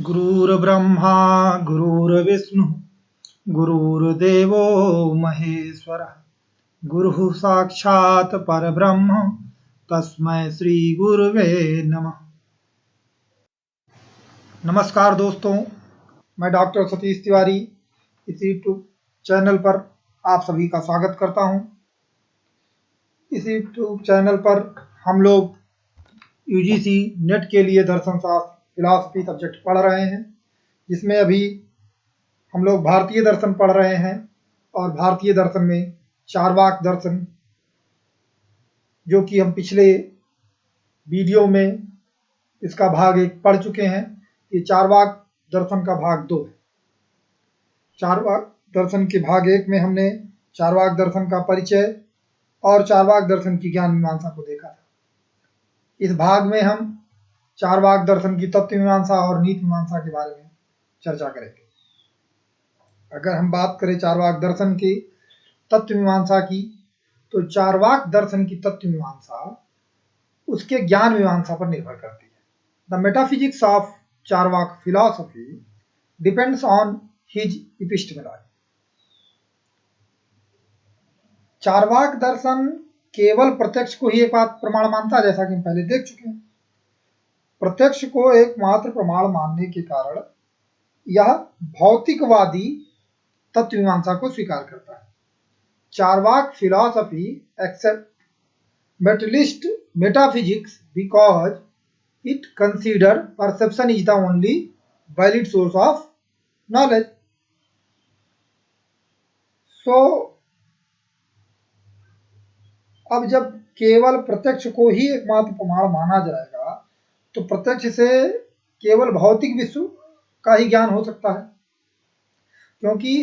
गुरुर्ब्रह्मा गुरुर्विष्णु गुरुर्देवो महेश्वरः गुरुः साक्षात् परब्रह्म तस्मै श्री गुरुवे नमः। नमस्कार दोस्तों, मैं डॉक्टर सतीश तिवारी इस यूट्यूब चैनल पर आप सभी का स्वागत करता हूं। इस यूट्यूब चैनल पर हम लोग यूजीसी नेट के लिए दर्शन शास्त्र फिलॉसफी सब्जेक्ट पढ़ रहे हैं, जिसमें अभी हम लोग भारतीय दर्शन पढ़ रहे हैं। और भारतीय दर्शन में चारवाक दर्शन, जो कि हम पिछले वीडियो में इसका भाग 1 पढ़ चुके हैं, ये चारवाक दर्शन का भाग 2 है। चारवाक दर्शन के भाग 1 में हमने चारवाक दर्शन का परिचय और चारवाक दर्शन की ज्ञान मीमांसा को देखा था। इस भाग में हम चारवाक दर्शन की तत्व मीमांसा और नीति मीमांसा के बारे में चर्चा करेंगे। अगर हम बात करें चारवाक दर्शन की तत्व मीमांसा की, तो चारवाक दर्शन की तत्व मीमांसा उसके ज्ञान मीमांसा पर निर्भर करती है। The metaphysics of Charvaka philosophy depends on his epistemology. Charvaka दर्शन केवल प्रत्यक्ष को ही एक बात प्रमाण मानता है, जैसा कि हम पहले देख चुके हैं। प्रत्यक्ष को एकमात्र प्रमाण मानने के कारण यह भौतिकवादी तत्व मीमांसा को स्वीकार करता है। Charvaka philosophy accept materialist metaphysics because it consider perception is the only valid source of knowledge. अब जब केवल प्रत्यक्ष को ही एकमात्र प्रमाण माना जाएगा, तो प्रत्यक्ष से केवल भौतिक विश्व का ही ज्ञान हो सकता है, क्योंकि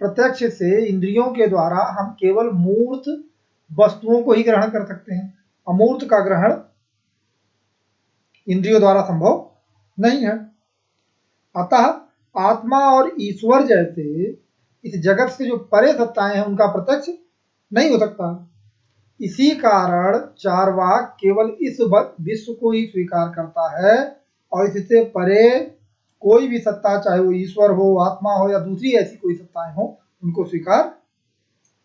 प्रत्यक्ष से इंद्रियों के द्वारा हम केवल मूर्त वस्तुओं को ही ग्रहण कर सकते हैं। अमूर्त का ग्रहण इंद्रियों द्वारा संभव नहीं है। अतः आत्मा और ईश्वर जैसे इस जगत से जो परे सत्ताएं हैं, उनका प्रत्यक्ष नहीं हो सकता। इसी कारण चारवाक केवल इस विश्व को ही स्वीकार करता है और इससे परे कोई भी सत्ता, चाहे वो ईश्वर हो, आत्मा हो या दूसरी ऐसी कोई सत्ताएं हो, उनको स्वीकार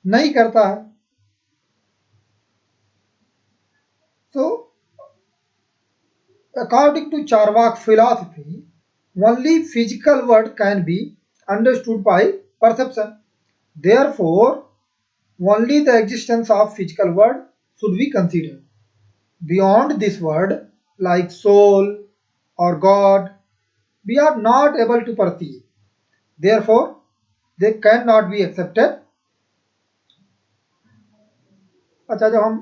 नहीं करता है। So, according to Charvak philosophy, only physical world can be understood by perception. Therefore, only the existence of physical world should be considered. Beyond this world, like soul or God, we are not able to perceive. Therefore, they cannot be accepted. अच्छा, जब हम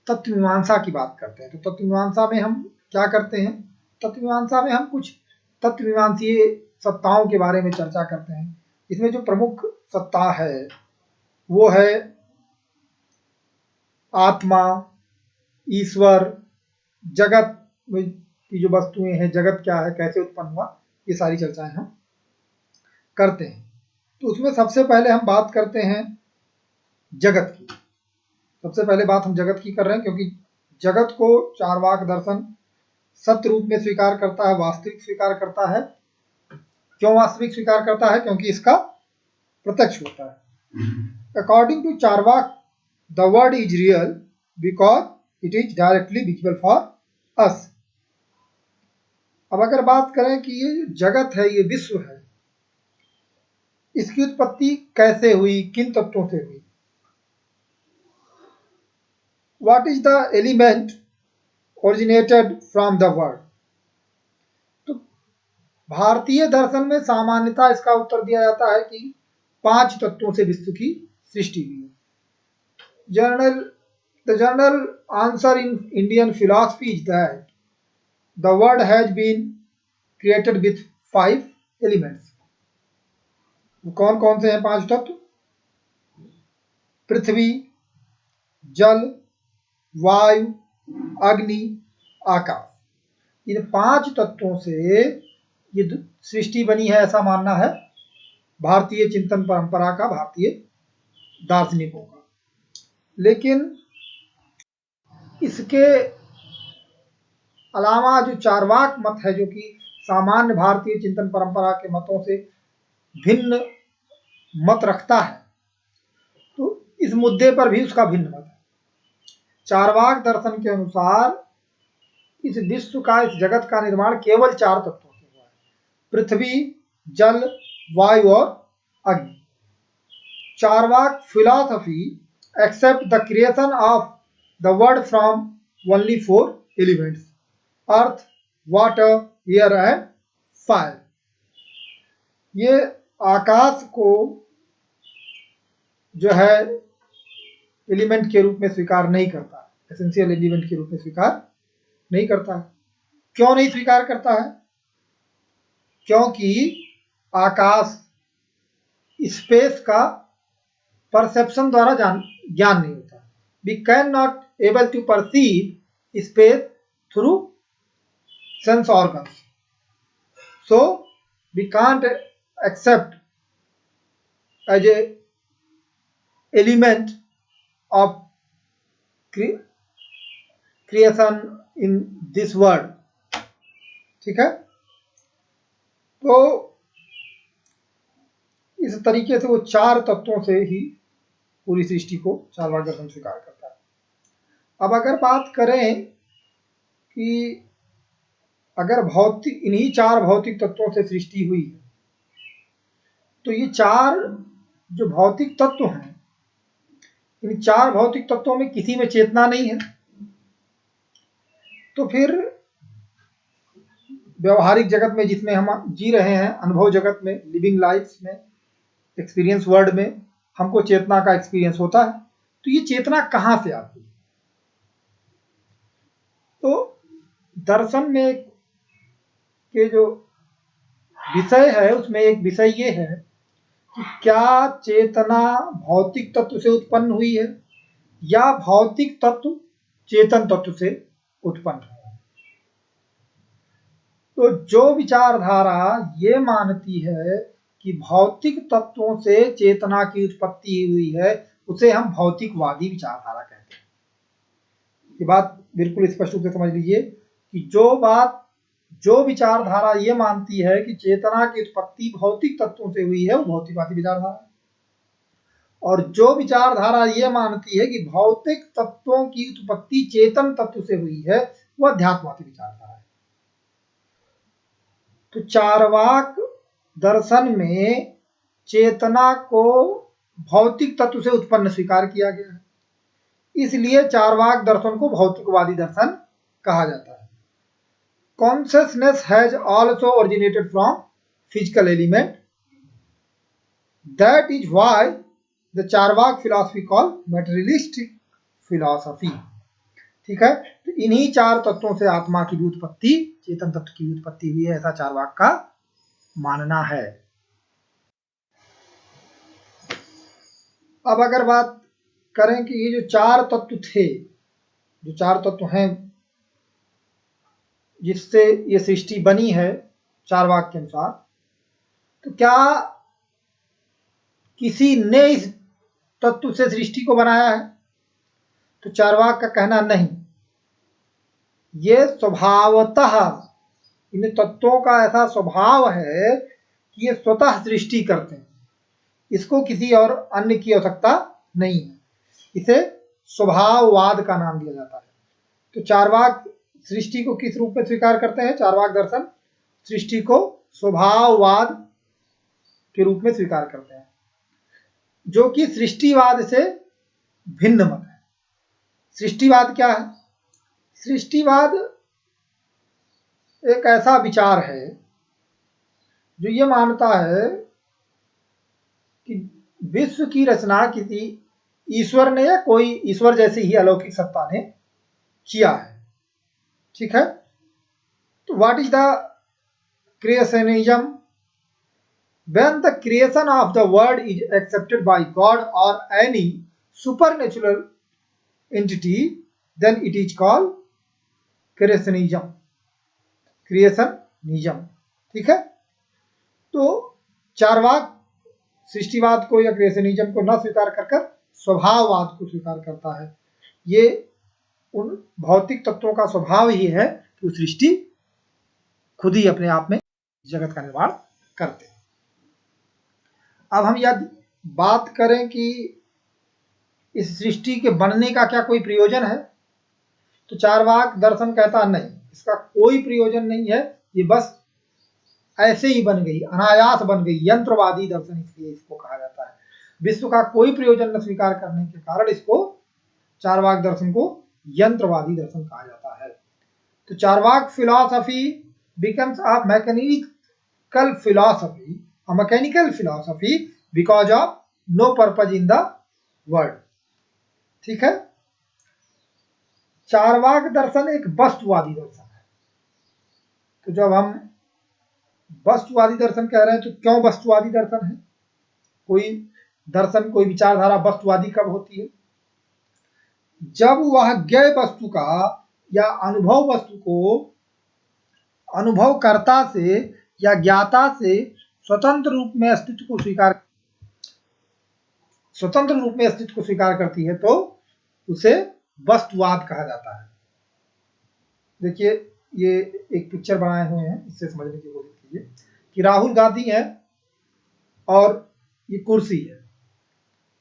तत्व मीमांसा की बात करते हैं, तो तत्व मीमांसा में हम क्या करते हैं? तत्व मीमांसा में हम कुछ तत्व मीमांसीय सत्ताओं के बारे में चर्चा करते हैं। इसमें जो प्रमुख सत्ता है वो है आत्मा, ईश्वर, जगत की जो वस्तुएं हैं, जगत क्या है, कैसे उत्पन्न हुआ, ये सारी चर्चाएं हम करते हैं। तो उसमें सबसे पहले हम बात करते हैं जगत की। सबसे पहले बात हम जगत की कर रहे हैं, क्योंकि जगत को चारवाक दर्शन सत्य रूप में स्वीकार करता है, वास्तविक स्वीकार करता है। क्यों वास्तविक स्वीकार करता है? क्योंकि इसका प्रत्यक्ष होता है। According to Charvak, the world is real because it is directly visible for us. अब अगर बात करें कि ये जगत है, ये विश्व है, इसकी उत्पत्ति कैसे हुई, किन तत्वों से हुई? What is the element originated from the world? तो भारतीय दर्शन में सामान्यतः इसका उत्तर दिया जाता है कि 5 तत्वों से विश्व की सृष्टि हुई है। The general answer in Indian philosophy is that the world has been created with 5 elements. कौन कौन से हैं 5 तत्व? पृथ्वी, जल, वायु, अग्नि, आकाश। इन 5 तत्वों से ये सृष्टि बनी है, ऐसा मानना है भारतीय चिंतन परंपरा का, भारतीय दार्शनिकों का। लेकिन इसके अलावा जो चार्वाक मत है, जो कि सामान्य भारतीय चिंतन परंपरा के मतों से भिन्न मत रखता है, तो इस मुद्दे पर भी उसका भिन्न मत है। चार्वाक दर्शन के अनुसार इस विश्व का, इस जगत का निर्माण केवल 4 तत्वों से हुआ है: पृथ्वी, जल, वायु और अग्नि। Charvaka philosophy accept the creation of the world from only 4 elements: earth, water, air and fire. ये आकाश को जो है एलिमेंट के रूप में स्वीकार नहीं करता, एसेंशियल एलिमेंट के रूप में स्वीकार नहीं करता है। क्यों नहीं स्वीकार करता है? क्योंकि आकाश, स्पेस का परसेप्शन द्वारा ज्ञान नहीं होता। We can not able to perceive space through sense organs, so we can't accept as a element of creation in this world. ठीक है, तो इस तरीके से वो 4 तत्वों से ही पूरी सृष्टि को चार्वाक दर्शन स्वीकार करता है। अब अगर बात करें कि अगर भौतिक, इन्हीं 4 भौतिक तत्वों से सृष्टि हुई है, तो ये 4 जो भौतिक तत्व हैं, इन 4 भौतिक तत्वों में किसी में चेतना नहीं है, तो फिर व्यवहारिक जगत में जिसमें हम जी रहे हैं, अनुभव जगत में, लिविंग लाइफ में, एक्सपीरियंस वर्ल्ड में हमको चेतना का एक्सपीरियंस होता है, तो ये चेतना कहाँ से आती है? तो दर्शन में के जो विषय है, उसमें एक विषय ये है कि क्या चेतना भौतिक तत्व से उत्पन्न हुई है या भौतिक तत्व चेतन तत्व से उत्पन्न हुआ है। तो जो विचारधारा ये मानती है कि भौतिक तत्वों से चेतना की उत्पत्ति हुई है, उसे हम भौतिकवादी विचारधारा कहते हैं। ये बात बिल्कुल स्पष्ट रूप से समझ लीजिए कि जो विचारधारा ये मानती है कि चेतना की उत्पत्ति भौतिक तत्वों से हुई है, वो भौतिकवादी विचारधारा है। और जो विचारधारा ये मानती है कि भौतिक तत्वों की उत्पत्ति चेतन तत्व से हुई है, वह अध्यात्मवादी विचारधारा है। तो चार्वाक दर्शन में चेतना को भौतिक तत्व से उत्पन्न स्वीकार किया गया है, इसलिए चार्वाक दर्शन को भौतिकवादी दर्शन कहा जाता है। Consciousness has also originated from physical element. That is why the Charvak philosophy called materialistic philosophy. ठीक है, तो इन्हीं 4 तत्वों से आत्मा की भी उत्पत्ति, चेतन तत्व की उत्पत्ति हुई है, ऐसा चार्वाक का मानना है। अब अगर बात करें कि ये जो 4 तत्व थे, जो 4 तत्व हैं जिससे ये सृष्टि बनी है चार्वाक के अनुसार, तो क्या किसी ने इस तत्व से सृष्टि को बनाया है? तो चार्वाक का कहना नहीं, ये स्वभावतः इन तत्वों का ऐसा स्वभाव है कि ये स्वतः सृष्टि करते हैं, इसको किसी और अन्य की आवश्यकता नहीं है। इसे स्वभाववाद का नाम दिया जाता है। तो चार्वाक सृष्टि को किस रूप में स्वीकार करते हैं? चार्वाक दर्शन सृष्टि को स्वभाववाद के रूप में स्वीकार करते हैं, जो कि सृष्टिवाद से भिन्न मत है। सृष्टिवाद क्या है? सृष्टिवाद एक ऐसा विचार है जो ये मानता है कि विश्व की रचना किसी ईश्वर ने या कोई ईश्वर जैसी ही अलौकिक सत्ता ने किया है। ठीक है, तो what is the creationism? When the creation of the world is accepted by God or any supernatural entity, then it is called creationism. Creationism. ठीक है, तो चार्वाक सृष्टिवाद को या क्रिएशनिज्म को न स्वीकार कर कर स्वभाववाद को स्वीकार करता है। ये उन भौतिक तत्वों का स्वभाव ही है कि वो सृष्टि खुद ही अपने आप में जगत का निर्माण करते हैं। अब हम यदि बात करें कि इस सृष्टि के बनने का क्या कोई प्रयोजन है, तो चार्वाक दर्शन कहता नहीं, इसका कोई प्रयोजन नहीं है, ये बस ऐसे ही बन गई, अनायास बन गई, यंत्रवादी दर्शन इसलिए इसको कहा जाता है। विश्व का कोई प्रयोजन न स्वीकार करने के कारण इसको चार्वाक दर्शन को यंत्रवादी दर्शन कहा जाता है। तो Charvaka philosophy becomes a mechanical philosophy because of no purpose in the world। ठीक है, चार्वाक दर्शन एक वस्तुवादी दर्शन है। तो जब हम वस्तुवादी दर्शन कह रहे हैं तो क्यों वस्तुवादी दर्शन है? कोई दर्शन, कोई विचारधारा वस्तुवादी कब होती है? जब वह ज्ञेय वस्तु का या अनुभव वस्तु को अनुभवकर्ता से या ज्ञाता से स्वतंत्र रूप में अस्तित्व को स्वीकार करती है तो उसे वस्तुवाद कहा जाता है। देखिए, ये एक पिक्चर बनाए हुए हैं, इससे समझने की कोशिश कीजिए कि राहुल गांधी है और ये कुर्सी है।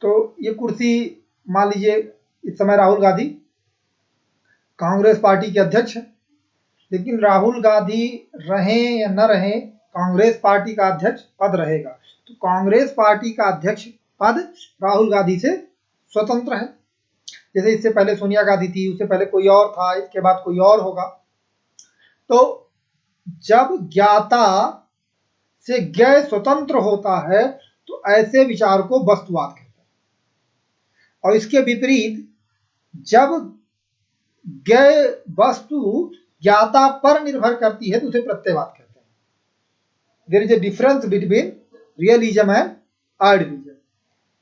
तो ये कुर्सी, मान लीजिए इस समय राहुल गांधी कांग्रेस पार्टी के अध्यक्ष है, लेकिन राहुल गांधी रहें या न रहें, कांग्रेस पार्टी का अध्यक्ष पद रहेगा। तो कांग्रेस पार्टी का अध्यक्ष पद राहुल गांधी से स्वतंत्र है। जैसे इससे पहले सोनिया गांधी थी, उससे पहले कोई और था, इसके बाद कोई और होगा। तो जब ज्ञाता से ज्ञेय स्वतंत्र होता है तो ऐसे विचार को वस्तुवाद कहते हैं, और इसके विपरीत जब ज्ञेय वस्तु ज्ञाता पर निर्भर करती है तो उसे प्रत्ययवाद कहते हैं। There is a difference between realism and idealism.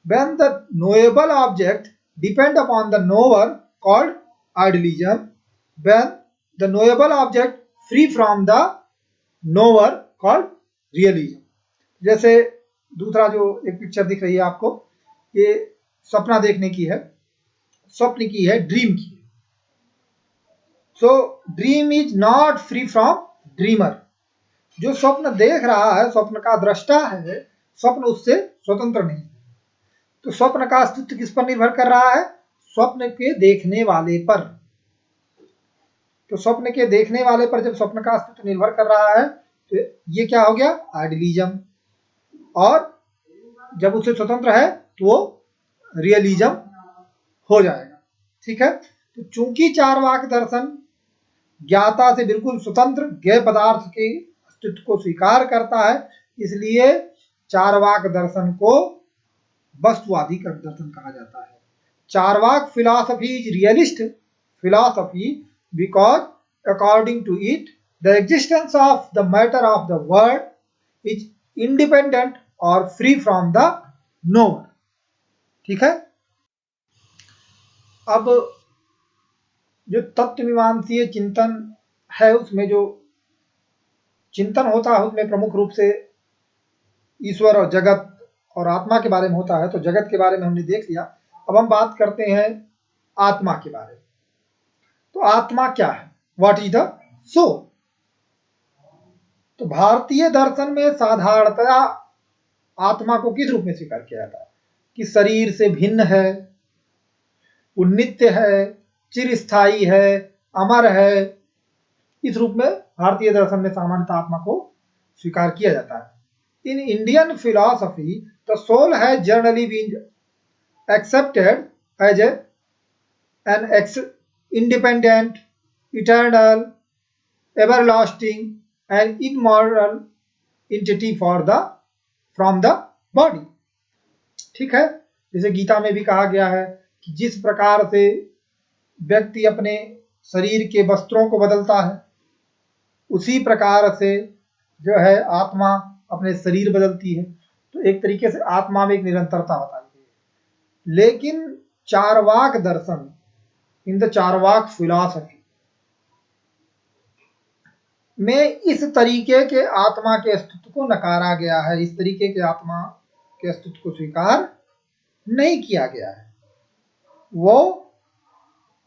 When the knowable object depend upon the knower called idealism, when the knowable object free from the knower called realism. जैसे दूसरा जो एक पिक्चर दिख रही है आपको, ये सपना देखने की है, स्वप्न की है, ड्रीम की है। So dream is not free from dreamer. जो स्वप्न देख रहा है, स्वप्न का दृष्टा है, स्वप्न उससे स्वतंत्र नहीं है। तो स्वप्न का अस्तित्व किस पर निर्भर कर रहा है? स्वप्न के देखने वाले पर। तो स्वप्न के देखने वाले पर जब स्वप्न का अस्तित्व निर्भर कर रहा है तो ये क्या हो गया? आइडियलिज्म। और जब उससे स्वतंत्र है तो वो रियलिज्म हो जाएगा। ठीक है, तो चूंकि चार्वाक दर्शन ज्ञाता से बिल्कुल स्वतंत्र ज्ञेय पदार्थ के अस्तित्व को स्वीकार करता है, इसलिए चार्वाक दर्शन को वस्तुवादी दर्शन कहा जाता है। Charvaka philosophy is realist philosophy because according to it the existence of the matter of the world is independent और फ्री फ्रॉम द नोअर। ठीक है, अब जो तत्वमीमांसीय चिंतन है, उसमें जो चिंतन होता है उसमें प्रमुख रूप से ईश्वर और जगत और आत्मा के बारे में होता है। तो जगत के बारे में हमने देख लिया, अब हम बात करते हैं आत्मा के बारे में। तो आत्मा क्या है? What is the soul? तो भारतीय दर्शन में साधारणतया आत्मा को किस रूप में स्वीकार किया जाता है? कि शरीर से भिन्न है, वो नित्य है, चिरस्थायी है, अमर है। इस रूप में भारतीय दर्शन में सामान्यतः आत्मा को स्वीकार किया जाता है। In Indian philosophy the soul has generally been accepted as an independent, eternal, everlasting and immoral entity from the body। ठीक है, जैसे गीता में भी कहा गया है कि जिस प्रकार से व्यक्ति अपने शरीर के वस्त्रों को बदलता है, उसी प्रकार से जो है आत्मा अपने शरीर बदलती है। तो एक तरीके से आत्मा में एक निरंतरता बताई गई है। लेकिन चार्वाक दर्शन, इन द चार्वाक फिलॉसफी में इस तरीके के आत्मा के अस्तित्व को नकारा गया है। इस तरीके के आत्मा के अस्तित्व को स्वीकार नहीं किया गया है। वो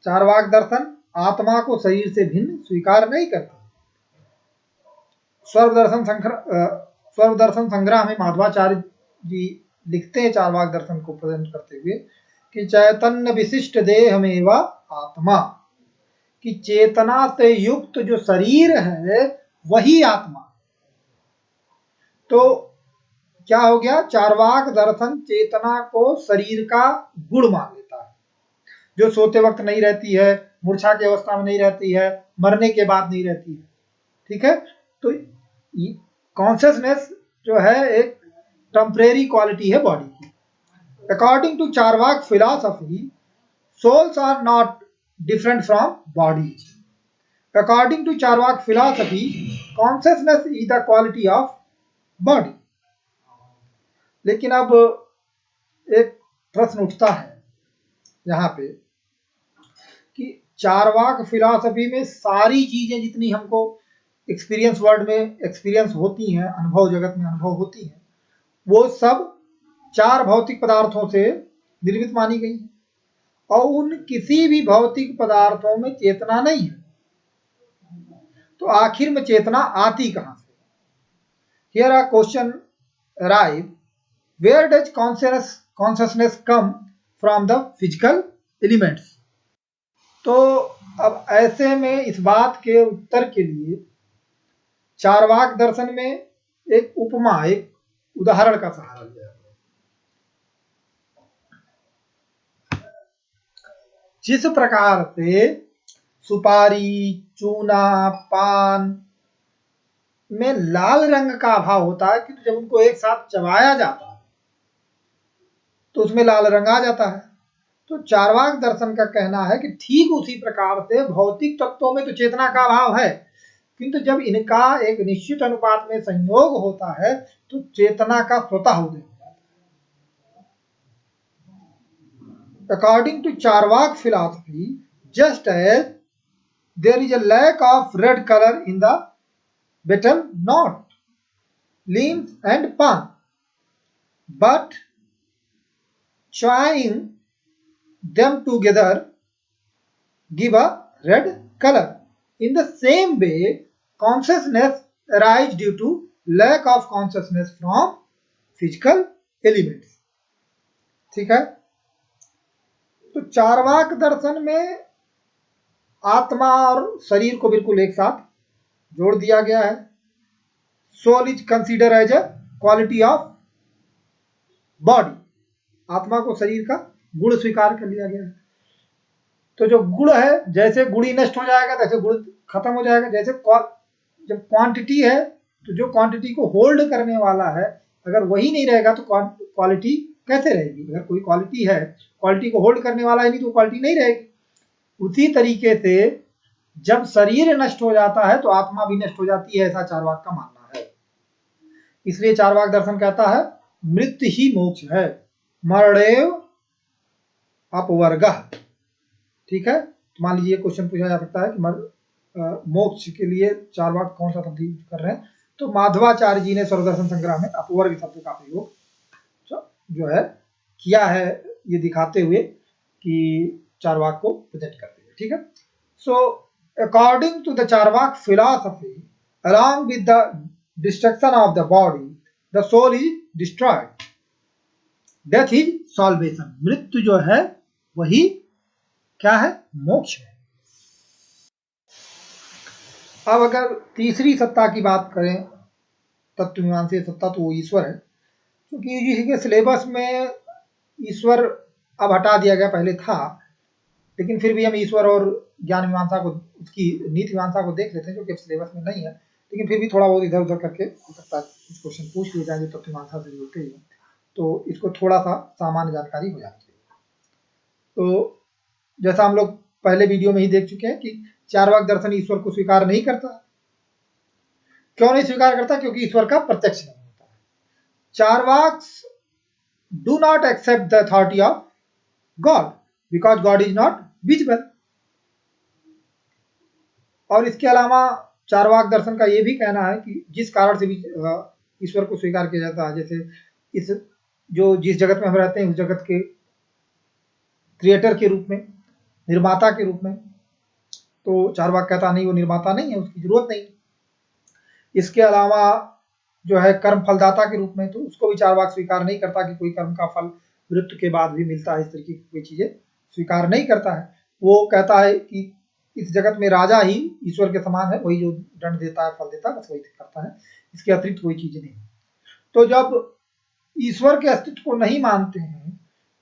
चार्वाक दर्शन आत्मा को शरीर से भिन्न स्वीकार नहीं करता। सर्वदर्शन संग्रह में माधवाचार्य जी लिखते हैं चार्वाक दर्शन को प्रेजेंट करते हुए कि चैतन्य विशिष्ट देह में व आत्मा, कि चेतना से युक्त जो शरीर है वही आत्मा। तो क्या हो गया, चार्वाक दर्शन चेतना को शरीर का गुण मान लेता है, जो सोते वक्त नहीं रहती है, मूर्छा की अवस्था में नहीं रहती है, मरने के बाद नहीं रहती है। ठीक है, तो कॉन्शियसनेस जो है एक टेम्परेरी क्वालिटी है बॉडी की। According to Charvaka philosophy, souls are not different from bodies. According to Charvak philosophy, consciousness is the quality of body. लेकिन अब एक प्रश्न उठता है यहाँ पे कि चार्वाक फिलॉसफी में सारी चीजें जितनी हमको एक्सपीरियंस वर्ल्ड में एक्सपीरियंस होती हैं, अनुभव जगत में अनुभव होती हैं, वो सब चार भौतिक पदार्थों से निर्मित मानी गई हैं और उन किसी भी भौतिक पदार्थों में चेतना नहीं है। तो आखिर में चेतना आती कहां से? Here a question arrive, where does consciousness come from the physical elements? तो अब ऐसे में इस बात के उत्तर के लिए चार्वाक दर्शन में एक उपमा, एक उदाहरण का सहारा लिया। जिस प्रकार से सुपारी, चूना, पान में लाल रंग का अभाव होता है, कि जब उनको एक साथ चबाया जाता है तो उसमें लाल रंग आ जाता है। तो चार्वाक दर्शन का कहना है कि ठीक उसी प्रकार से भौतिक तत्वों में तो चेतना का अभाव है, किंतु जब इनका एक निश्चित अनुपात में संयोग होता है तो चेतना का स्वतः उदय होता है। According to Charvak philosophy, just as there is a lack of red color in the betel nut, limes and pan, but chewing them together give a red color. In the same way, consciousness arises due to lack of consciousness from physical elements. ठीक है, तो चार्वाक दर्शन में आत्मा और शरीर को बिल्कुल एक साथ जोड़ दिया गया है। Soul is consider as a quality of body, आत्मा को शरीर का गुण स्वीकार कर लिया गया है। तो जो गुण है, जैसे गुड़ी नष्ट हो जाएगा तैसे गुण खत्म हो जाएगा। जैसे जब क्वांटिटी है तो जो क्वांटिटी को होल्ड करने वाला है अगर वही नहीं रहेगा तो क्वालिटी कैसे रहेगी? अगर कोई क्वालिटी है, क्वालिटी को होल्ड करने वाला है नहीं तो क्वालिटी नहीं रहेगी। उसी तरीके से जब शरीर नष्ट हो जाता है तो आत्मा भी नष्ट हो जाती है, ऐसा चार्वाक का मानना है। इसलिए चार्वाक दर्शन कहता है मृत्यु ही मोक्ष है, मरणेव अपवर्गः। ठीक है, तो मान लीजिए क्वेश्चन पूछा जा सकता है कि मोक्ष के लिए चार्वाक कौन सा शब्द यूज कर रहे हैं, तो माधवाचार्य जी ने सर्वदर्शन संग्रह में अपवर्ग शब्द का प्रयोग जो है किया है, ये दिखाते हुए कि चार्वाक को प्रेजेंट करते हुए। ठीक है, so according to the Charvaka philosophy, along with the destruction of the body, the soul is destroyed. Death is salvation. मृत्यु जो है वही क्या है? मोक्ष है। अब अगर तीसरी सत्ता की बात करें, तत्वमीमांसीय सत्ता, तो वो ईश्वर है। क्योंकि यूजीसी के सिलेबस में ईश्वर अब हटा दिया गया, पहले था, लेकिन फिर भी हम ईश्वर और ज्ञान मीमांसा को, उसकी नीति मीमांसा को देख लेते हैं, जो कि सिलेबस में नहीं है, लेकिन फिर भी थोड़ा बहुत इधर उधर करके हो सकता है कुछ क्वेश्चन पूछ लिए जाए जो तत्व मीमांसा से जुड़ते हैं, तो इसको थोड़ा सा सामान्य जानकारी हो जाती है। तो जैसा हम लोग पहले वीडियो में ही देख चुके हैं कि चार्वाक दर्शन ईश्वर को स्वीकार नहीं करता। क्यों नहीं स्वीकार करता? क्योंकि ईश्वर का प्रत्यक्ष नहीं होता है। Charvakas do not accept the authority of God because God is not visible. और इसके अलावा चार्वाक दर्शन का यह भी कहना है कि जिस कारण से भी ईश्वर को स्वीकार किया जाता है, जैसे इस जो जिस जगत में हम रहते हैं उस जगत के क्रिएटर के रूप में, निर्माता के रूप में। तो चार्वाक कहता नहीं, वो निर्माता नहीं है, उसकी जरूरत नहीं। इसके अलावा जो है कर्म फलदाता के रूप में, तो उसको भी चार्वाक स्वीकार नहीं करता कि कोई कर्म का फल मृत्यु के बाद भी मिलता है, इस तरीके की कोई चीजें स्वीकार नहीं करता है। वो कहता है कि इस जगत में राजा ही ईश्वर के समान है, वही जो दंड देता है, फल देता है, बस वही करता है, इसके अतिरिक्त कोई चीज नहीं। तो जब ईश्वर के अस्तित्व को नहीं मानते हैं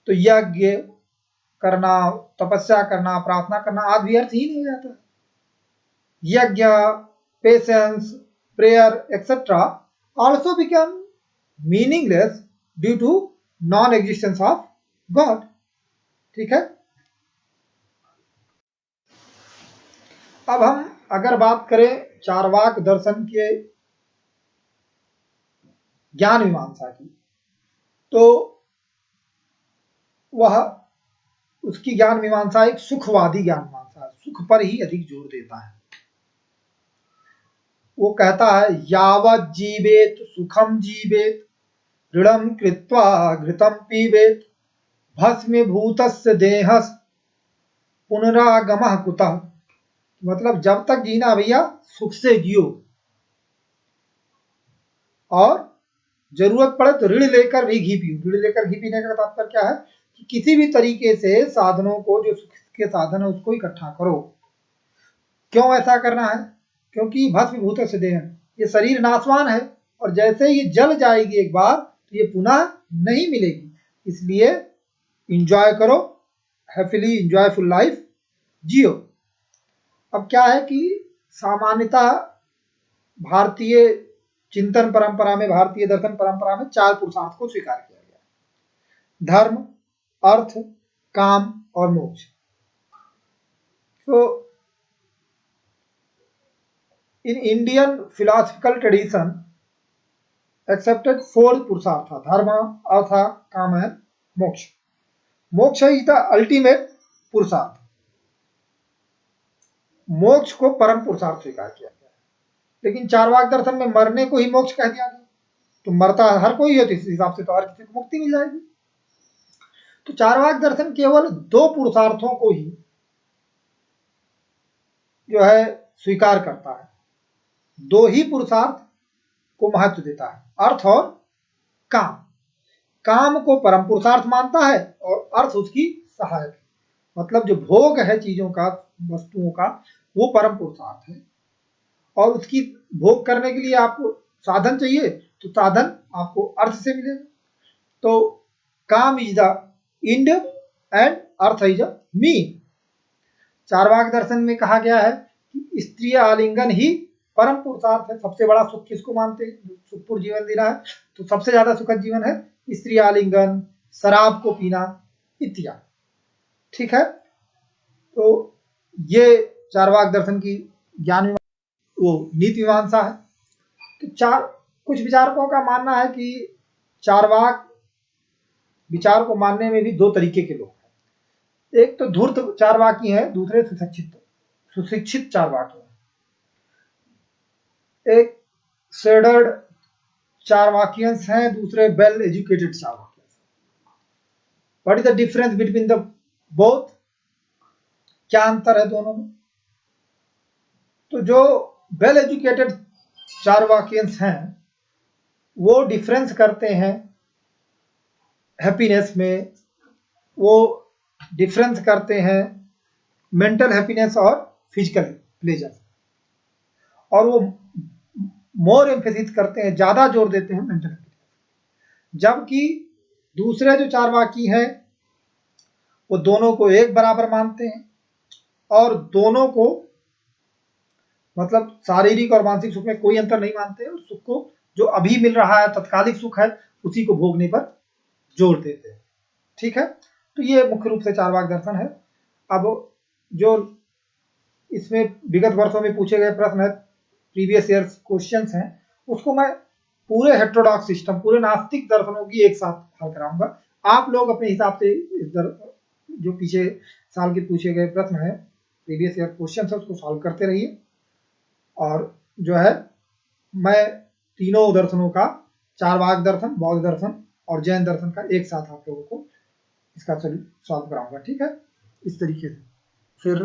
तो यज्ञ करना, तपस्या करना, प्रार्थना करना आदि भी अर्थ ही नहीं रहता। यज्ञ, patience, prayer etcetera also become meaningless due to non-existence of God। ठीक है। अब हम अगर बात करें चार्वाक दर्शन के ज्ञान मीमांसा की, तो वह उसकी ज्ञान मीमांसा एक सुखवादी ज्ञान मीमांसा है, सुख पर ही अधिक जोर देता है। वो कहता है यावत् जीवेत सुखम जीवेत ऋणम कृत्वा घृतम पीवेत भस्मीभूतस्य देहस् पुनरागमः कुतः। मतलब जब तक जीना भैया सुख से जियो, और जरूरत पड़े तो ऋण लेकर भी घी पियो। ऋण लेकर घी पीने का तात्पर्य क्या है कि किसी भी तरीके से साधनों को, जो सुख के साधन है उसको इकट्ठा करो। क्यों ऐसा करना है? क्योंकि भस्मीभूत से देह, ये शरीर नाशवान है और जैसे ये जल जाएगी एक बार तो ये पुनः नहीं मिलेगी। इसलिए इंजॉय करो, हैप्पीली इंजॉयफुल लाइफ जियो। अब क्या है कि सामान्यतः भारतीय चिंतन परंपरा में, भारतीय दर्शन परंपरा में 4 पुरुषार्थ को स्वीकार किया गया: धर्म, अर्थ, काम और मोक्ष। तो in Indian philosophical tradition accepted 4 purushartha: dharma, artha, kama and moksha. Moksha is the ultimate पुरुषार्थ। मोक्ष को परम पुरुषार्थ स्वीकार किया गया है। लेकिन चार्वाक दर्शन में मरने को ही मोक्ष कह दिया गया। तो मरता हर कोई है, तो इस हिसाब से तो हर किसी को मुक्ति मिल जाएगी। तो चार्वाक दर्शन केवल 2 पुरुषार्थों को ही जो है स्वीकार करता है। 2 ही पुरुषार्थ को महत्व देता है, अर्थ और काम। काम को परम पुरुषार्थ मानता है और अर्थ उसकी सहायक है। मतलब जो भोग है चीजों का, वस्तुओं का, वो परम पुरुषार्थ है, और उसकी भोग करने के लिए आपको साधन चाहिए, तो साधन आपको अर्थ से मिलेगा। तो kama is the end and artha is the mean. Charvaka दर्शन में कहा गया है कि स्त्रीय आलिंगन ही परम पुरुषार्थ है। सबसे बड़ा सुख किसको मानते हैं? सुखपूर्ण जीवन देना है, तो सबसे ज्यादा सुखद जीवन है स्त्री आलिंगन, शराब को पीना इत्यादि। ठीक है। तो ये चार्वाक दर्शन की ज्ञान वो नीति मीमांसा है। तो कुछ विचारकों का मानना है कि चार्वाक विचार को मानने में भी 2 तरीके के लोग हैं। एक तो धूर्त चार्वाकी है, दूसरे सुशिक्षित चार्वाकी है। एक शेडर्ड चार्वाकियंस हैं, दूसरे well educated Charvakians. What is the difference between the both? क्या अंतर है दोनों में? तो जो वेल एजुकेटेड चार्वाकियंस हैं वो डिफरेंस करते हैं हैप्पीनेस में, वो डिफरेंस करते हैं मेंटल हैप्पीनेस और फिजिकल प्लेजर, और वो मोर एम्फेसिस करते हैं, ज्यादा जोर देते हैं मेंटल हैप्पीनेस। जबकि दूसरे जो चार्वाकी हैं वो दोनों को एक बराबर मानते हैं और दोनों को, मतलब शारीरिक और मानसिक सुख में कोई अंतर नहीं मानते हैं, और सुख को जो अभी मिल रहा है, तत्कालिक सुख है, उसी को भोगने पर जोर देते हैं। ठीक है। तो ये मुख्य रूप से चार्वाक दर्शन है। अब जो इसमें विगत वर्षों में पूछे गए प्रश्न है, प्रीवियस ईयर क्वेश्चंस हैं, उसको मैं पूरे हेटेरोडॉक्स सिस्टम, पूरे नास्तिक दर्शनों की एक साथ हल कराऊंगा। आप लोग अपने हिसाब से जो पीछे साल के पूछे गए प्रश्न है, प्रीवियस ईयर क्वेश्चन है, उसको सॉल्व करते रहिए। और जो है मैं तीनों दर्शनों का, चार्वाक दर्शन, बौद्ध दर्शन और जैन दर्शन का एक साथ आप लोगों को इसका सॉल्व कराऊंगा, ठीक है, इस तरीके से। फिर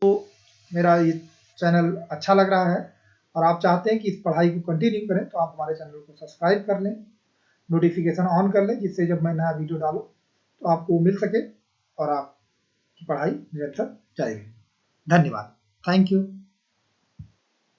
तो मेरा ये चैनल अच्छा लग रहा है और आप चाहते हैं कि इस पढ़ाई को कंटिन्यू करें, तो आप हमारे चैनल को सब्सक्राइब कर लें, नोटिफिकेशन ऑन कर लें, जिससे जब मैं नया वीडियो डालूं तो आपको मिल सके और आपकी पढ़ाई निरंतर जारी रहे। धन्यवाद, थैंक यू।